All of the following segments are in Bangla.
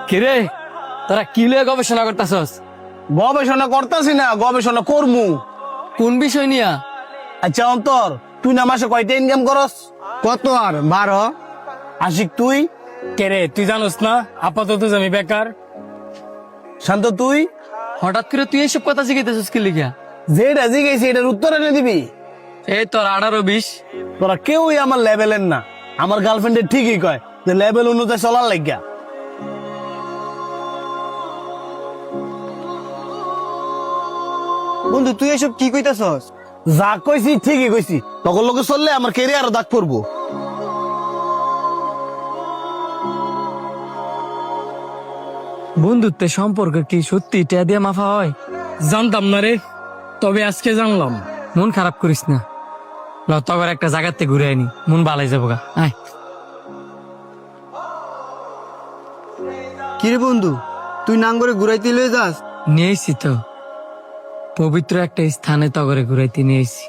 কিরে তোরা কি লয়ে গবেষণা করতেছস? গবেষণা করতাছি না, গবেষণা করমু। কোন বিষয় নিয়া? আচ্ছা অন্তর, তুই না মাসে কয়টা ইনকাম করস? কত আর 12? আশিক তুই? কেরে তুই জানোস না আপাতত আমি বেকার। শান্ত তুই? হঠাৎ করে তুই এইসব কথা জিজ্ঞাসা কি লিখা? যেটা জিজ্ঞেস এটার উত্তর এনে দিবি। এই তোর 18-20। তোরা কেউই আমার লেভেলের না। আমার গার্লফ্রেন্ডের ঠিকই কয় যে লেভেল অনুযায়ী চলার লাগিয়া। বন্ধু তুই এসব কি কইতাছস? যা কইছি ঠিকই কইছি, তখন লোকে চললে আমার কেরিয়ারও দাগ পড়বো। বন্ধুত্বের সম্পর্ক কি সত্যি টিয়া দিয়ে মাফা হয়? জানতাম না রে, তবে আজকে জানলাম। মন খারাপ করিস না, তখন একটা জায়গাতে ঘুরে আনি, মন ভালাই যাবো গা। আয় কিরে বন্ধু, তুই নাঙ্গরে ঘুরাইতে লয়ে যাস? নিয়েছি তো, পবিত্র একটা স্থানে তগরে ঘুরাইতে নিয়েছি।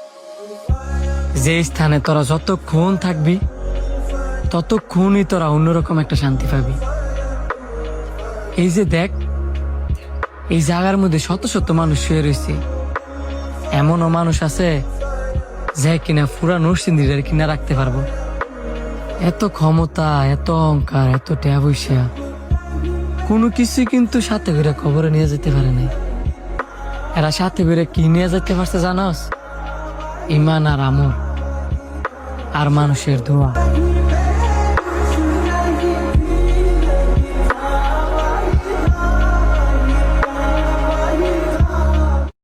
যে স্থানে তোরা যতক্ষণ থাকবি ততক্ষণই তোরা অন্যরকম একটা শান্তি পাবি। এই যে দেখ, এই জায়গার মধ্যে শত শত মানুষ শুয়ে রয়েছে। এমনও মানুষ আছে যে কিনা পুরা নরসিংদীর কিনা রাখতে পারবো। এত ক্ষমতা, এত অহংকার, এত টাকা পয়সা, কোনো কিছু কিন্তু সাথে করে খবরে নিয়ে যেতে পারে নাই। এরা সাথে করে কি নিয়ে যেতে পারছে জানোস? ইমান আর আমল আর মানুষের দোয়া।